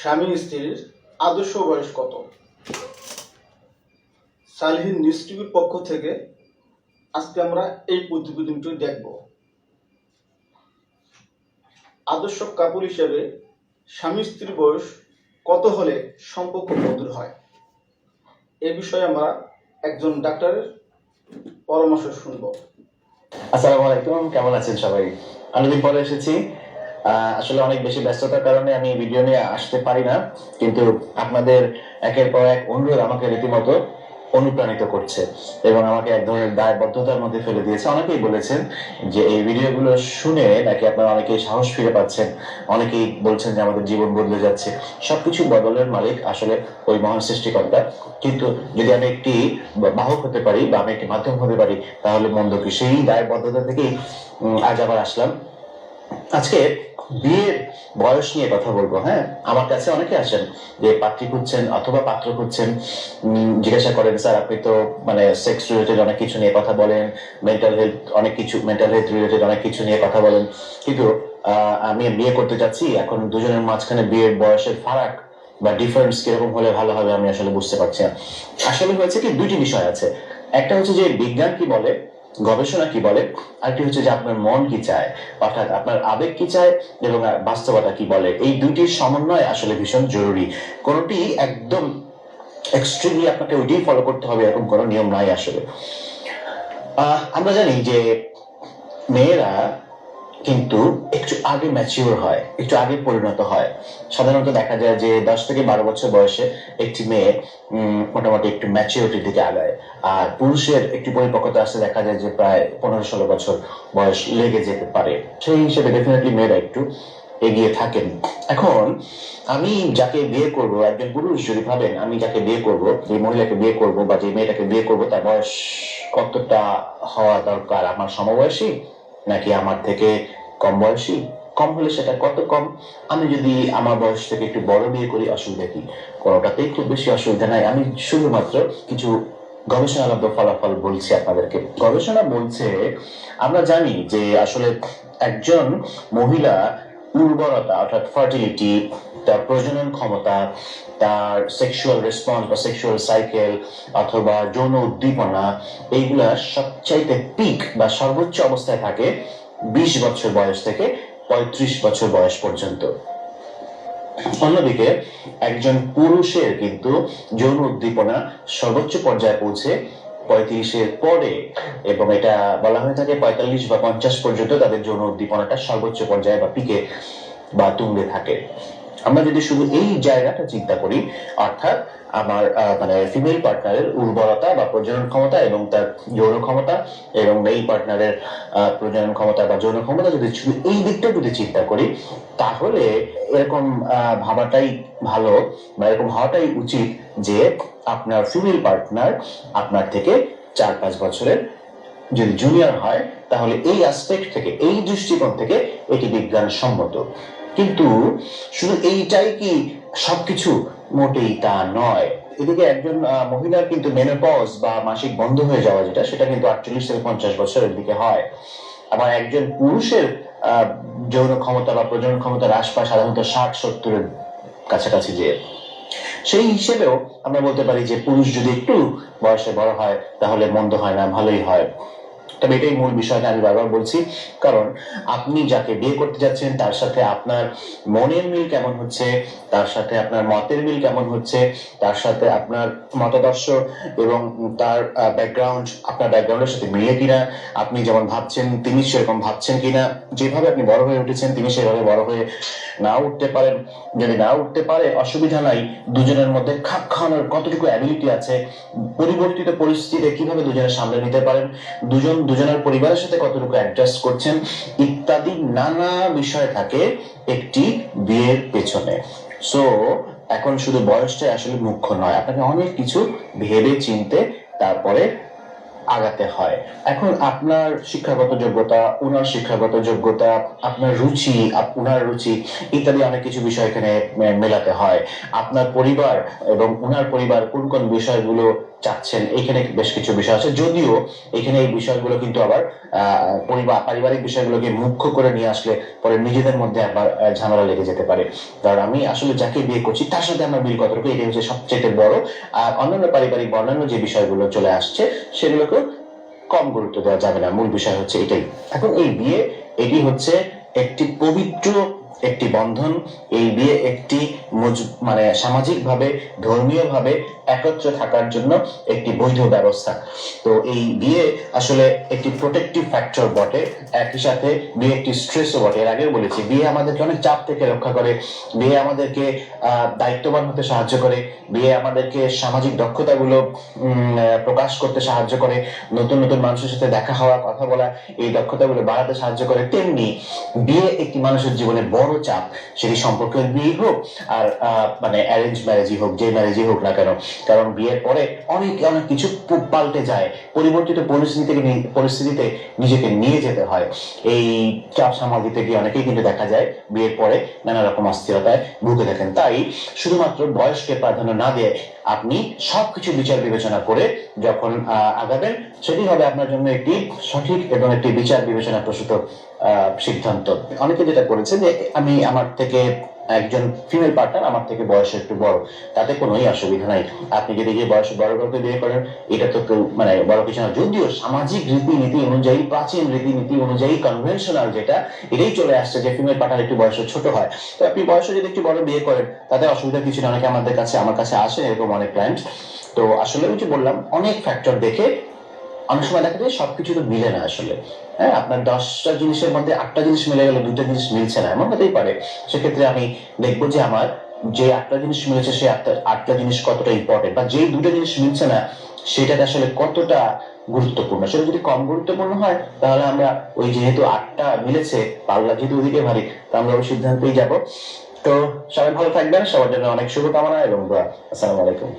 স্বামী স্ত্রীর আদর্শ বয়স কত? সালহীন নিউজ টিভির পক্ষ থেকে আজকে আমরা এই প্রতিবেদনটি দেখব। আদর্শ কাপল হিসেবে স্বামী স্ত্রীর বয়স কত হলে সম্পর্ক মধুর হয়, এ বিষয়ে আমরা একজন ডাক্তারের পরামর্শ শুনব। আসসালামু আলাইকুম, কেমন আছেন সবাই? অনেকদিন পরে এসেছি। আসলে অনেক বেশি ব্যস্ততার কারণে আমি ভিডিও নিয়ে আসতে পারি না, কিন্তু আপনাদের একের পর এক অনুরোধ আমাকে রীতিমতো অনুপ্রাণিত করছে এবং আমাকে এক ধরনের দায়বদ্ধতার মধ্যে ফেলে দিয়েছে। অনেকেই বলেছেন যে এই ভিডিওগুলো শুনে নাকি আপনারা অনেকেই সাহস ফিরে পাচ্ছেন, অনেকেই বলছেন যে আমাদের জীবন বদলে যাচ্ছে। সবকিছু বদলের মালিক আসলে ওই মহান সৃষ্টিকর্তা, কিন্তু যদি আমি একটি বাহক হতে পারি বা আমি একটি মাধ্যম হতে পারি তাহলে মন্দ কি? সেই দায়বদ্ধতা থেকেই আজ আবার আসলাম। আজকে বিয়ের বয়স নিয়ে কথা বলবো। হ্যাঁ, আমার কাছে অনেকে আসেন যে পাত্রী খুঁজছেন অথবা পাত্র খুঁজছেন, জিজ্ঞাসা করেন স্যার আপনি তো মানে সেক্স রিলেটেড অনেক কিছু নিয়ে কথা বলেন, মেন্টাল হেলথ রিলেটেড অনেক কিছু নিয়ে কথা বলেন, কিন্তু আমি বিয়ে করতে যাচ্ছি, এখন দুজনের মাঝখানে বিয়ের বয়সের ফারাক বা ডিফারেন্স কিরকম হলে ভালো হবে আমি আসলে বুঝতে পারছি না। আসলে হয়েছে কি, দুইটি বিষয় আছে। একটা হচ্ছে যে বিজ্ঞান কি বলে, গবেষণা কি বলে, আরেকটি হচ্ছে যে আপনার মন কি চায়, অর্থাৎ আপনার আবেগ কি চায় এবং বাস্তবতা কি বলে। এই দুইটির সমন্বয় আসলে ভীষণ জরুরি। কোনটি একদম এক্সট্রিমলি আপনাকে ওইটাই ফলো করতে হবে এরকম কোনো নিয়ম নাই আসলে। আমরা জানি যে মেয়েরা কিন্তু একটু আগে ম্যাচিওর হয়, একটু আগে পরিণত হয়। সাধারণত দেখা যায় যে 10 থেকে 12 বছর বয়সে একটি মেয়ে মোটামুটি একটু ম্যাচিওরিটির দিকে আগায়, আর পুরুষের একটু পরিপক্কতা আসতে দেখা যায় যে প্রায় 15-16 বছর বয়স লেগে যেতে পারে। সেই হিসেবে ডেফিনেটলি মেয়েরা একটু এগিয়ে থাকেন। এখন আমি যাকে বিয়ে করব, একজন পুরুষ যদি ভাবেন আমি যাকে বিয়ে করব, যে মহিলাকে বিয়ে করব বা যে মেয়েটাকে বিয়ে করব, তার বয়স কতটা হওয়া দরকার? আমার সমবয়সী নাকি আমার থেকে কম বয়সী? কম হলে সেটা কত কম? আমি যদি আমার বয়স থেকে একটু বড় বিয়ে করি, অসুবিধা কি? কোনোটাতেই খুব বেশি অসুবিধা নাই। আমি শুধুমাত্র কিছু গবেষণালব্ধ ফলাফল বলছি আপনাদেরকে। গবেষণা বলছে, আমরা জানি যে আসলে একজন মহিলা উর্বরতা অর্থাৎ ফার্টিলিটি, তার প্রজনন ক্ষমতা, তার সেক্সুয়াল রেসপন্স বা সেক্সুয়াল সাইকেল অথবা যৌন উদ্দীপনা, এইগুলা সবচাইতে পিক বা সর্বোচ্চ অবস্থায় থাকে 20 বছর বয়স থেকে 35 বছর বয়স পর্যন্ত। অন্যদিকে একজন পুরুষের কিন্তু যৌন উদ্দীপনা সর্বোচ্চ পর্যায়ে পৌঁছে 35-এর পরে, এবং এটা বলা হয়ে থাকে 45 বা 50 পর্যন্ত তাদের যৌন উদ্দীপনাটা সর্বোচ্চ পর্যায়ে বা পিকে বা তুঙ্গে থাকে। আমরা যদি শুধু এই জায়গাটা চিন্তা করি, অর্থাৎ আমার মানে ফিমেল পার্টনারের উর্বরতা বা প্রজনন ক্ষমতা এবং তার যৌন ক্ষমতা, এবং মেল পার্টনারের প্রজনন ক্ষমতা বা যৌন ক্ষমতা, যদি শুধু এই দিকটা যদি চিন্তা করি, তাহলে এরকম ভাবাটাই ভালো বা এরকম হওয়াটাই উচিত যে আপনার ফিমেল পার্টনার আপনার থেকে 4-5 বছরের যদি জুনিয়র হয়, তাহলে এই অ্যাসপেক্ট থেকে, এই দৃষ্টিকোণ থেকে এটি বিজ্ঞানসম্মত। কিন্তু শুধু এইটাই কি সবকিছু? মোটেই তা নয়। এদিকে একজন মহিলার কিন্তু মেনোপজ বা মাসিক বন্ধ হয়ে যাওয়া, যেটা সেটা কিন্তু 48 থেকে 50 বছরের দিকে হয়। আবার একজন পুরুষের যৌন ক্ষমতা বা প্রজনন ক্ষমতা হ্রাস পায় সাধারণত 60-70-এর কাছাকাছি যে। সেই হিসেবেও আমরা বলতে পারি যে পুরুষ যদি একটু বয়সে বড় হয় তাহলে মন্দ হয় না, ভালোই হয়। তবে এটাই মূল বিষয়টা আমি বারবার বলছি, কারণ আপনি যাকে বিয়ে করতে যাচ্ছেন তার সাথে আপনার মনের মিল কেমন হচ্ছে, তার সাথে আপনার মতের মিল কেমন হচ্ছে, তার সাথে আপনার মতাদর্শ এবং তার ব্যাকগ্রাউন্ড আপনার ব্যাকগ্রাউন্ডের সাথে মিলে কিনা, আপনি যেমন ভাবছেন তিনি সেরকম ভাবছেন কিনা, যেভাবে আপনি বড় হয়ে উঠেছেন তিনি সেভাবে বড় হয়ে নাও উঠতে পারেন। যদি নাও উঠতে পারে অসুবিধা নাই, দুজনের মধ্যে খাপ খাওয়ানোর কতটুকু অ্যাবিলিটি আছে, পরিবর্তিত পরিস্থিতিতে কিভাবে দুজনের সামলে নিতে পারেন, দুজনের পরিবারের সাথে কতটুকু অ্যাডজাস্ট করছেন, ইত্যাদি নানা বিষয় থাকে একটি বিয়ের পেছনে। সো এখন শুধু বয়সটাই আসলে মুখ্য নয়, আপনাকে অনেক কিছু ভেবে চিনতে তারপরে আগাতে হয়। এখন আপনার শিক্ষাগত যোগ্যতা, ওনার শিক্ষাগত যোগ্যতা, আপনার রুচি, ওনার রুচি ইত্যাদি অনেক কিছু বিষয় এখানে মেলাতে হয়। আপনার পরিবার এবং ওনার পরিবার কোন কোন বিষয়গুলো চাচ্ছেন, এখানে বেশ কিছু বিষয় আছে। যদিও এখানে এই বিষয়গুলো কিন্তু আবার পারিবারিক বিষয়গুলোকে মুখ্য করে নিয়ে আসলে পরে নিজেদের মধ্যে আবার ঝামেলা লেগে যেতে পারে। কারণ আমি আসলে যাকে বিয়ে করছি তার সাথে আমার মিল কতটুকু, এটাই হচ্ছে সবচেয়ে বড়। আর অন্যান্য পারিবারিক অন্যান্য যে বিষয়গুলো চলে আসছে সেগুলোকে কম গুরুত্ব দেওয়া যাবে না। মূল বিষয় হচ্ছে এটাই। এখন এই বিয়ে, এটি হচ্ছে একটি পবিত্র একটি বন্ধন। এই বিয়ে একটি মানে সামাজিক ভাবে, ধর্মীয় ভাবে একত্রে থাকার জন্য একটি বৈধ ব্যবস্থা। তো এই বিয়ে আসলে একটি প্রোটেক্টিভ ফ্যাক্টর বটে, একই সাথে বিয়ে একটি স্ট্রেসও বটে। এর আগেও বলেছি, বিয়ে আমাদেরকে অনেক চাপ থেকে রক্ষা করে, বিয়ে আমাদেরকে দায়িত্ববান হতে সাহায্য করে, বিয়ে আমাদেরকে সামাজিক দক্ষতাগুলো প্রকাশ করতে সাহায্য করে, নতুন নতুন মানুষের সাথে দেখা হওয়া, কথা বলা, এই দক্ষতাগুলো বাড়াতে সাহায্য করে। তেমনি বিয়ে একটি মানুষের জীবনে বড় চাপ, সেটি সম্পর্কের বিয়ে হোক আর মানে অ্যারেঞ্জ ম্যারেজই হোক, যে ম্যারেজই হোক না কেন। কারণ বিয়ের পরে অনেক অনেক কিছু পাল্টে যায়, পরিবর্তিত পরিস্থিতিতে নিজেকে নিয়ে যেতে হয়। এই চাপ সামাল দিতে গিয়ে অনেকেই কিন্তু দেখা যায় বিয়ের পরে নানা রকম অস্থিরতায় ভুগে থাকেন। তাই শুধুমাত্র বয়সকে প্রাধান্য না দিয়ে আপনি সবকিছু বিচার বিবেচনা করে যখন আগাবেন, সেটি হবে আপনার জন্য একটি সঠিক এবং একটি বিচার বিবেচনা প্রসূত সিদ্ধান্ত। অনেকে যেটা করেছে যে আমার থেকে একজন ফিমেল পার্টনার আমার থেকে বয়সে একটু বড়, তাতে কোনোই অসুবিধা নাই। আপনি যদি গিয়ে বয়সে বড় কাউকে বিয়ে করেন, এটা তো মানে বড় কিছু না। যদিও সামাজিক রীতিনীতি অনুযায়ী, প্রাচীন রীতিনীতি অনুযায়ী, কনভেনশনাল যেটা, এটাই চলে আসছে যে ফিমেল পার্টনার একটু বয়সে ছোট হয়। তো আপনি বয়সে যদি একটু বড় বিয়ে করেন, তাতে অসুবিধা কিছু না। অনেকে আমার কাছে আসে এরকম অনেক ক্লায়েন্ট। তো আসলে ওই যে বললাম, অনেক ফ্যাক্টর দেখে অনেক সময় দেখা যায় সবকিছু তো মিলে না আসলে। হ্যাঁ, আপনার 10টা জিনিসের মধ্যে 8টা জিনিস মিলে গেল, 2টা জিনিস মিলছে না, এমন হতেই পারে। সেক্ষেত্রে আমি দেখবো যে আমার যে 8টা জিনিস মিলেছে, সেই 8টা জিনিস কতটা ইম্পর্টেন্ট, বা যেই 2টা জিনিস মিলছে না সেটাতে আসলে কতটা গুরুত্বপূর্ণ। সেটা যদি কম গুরুত্বপূর্ণ হয়, তাহলে আমরা ওই যেহেতু 8টা মিলেছে, পাল্লা যেহেতু ওদিকে ভারী, তো আমরা ওই সিদ্ধান্তেই যাব। তো সবাই ভালো থাকবেন, সবার জন্য অনেক শুভকামনা এবং দোয়া। আসসালামু আলাইকুম।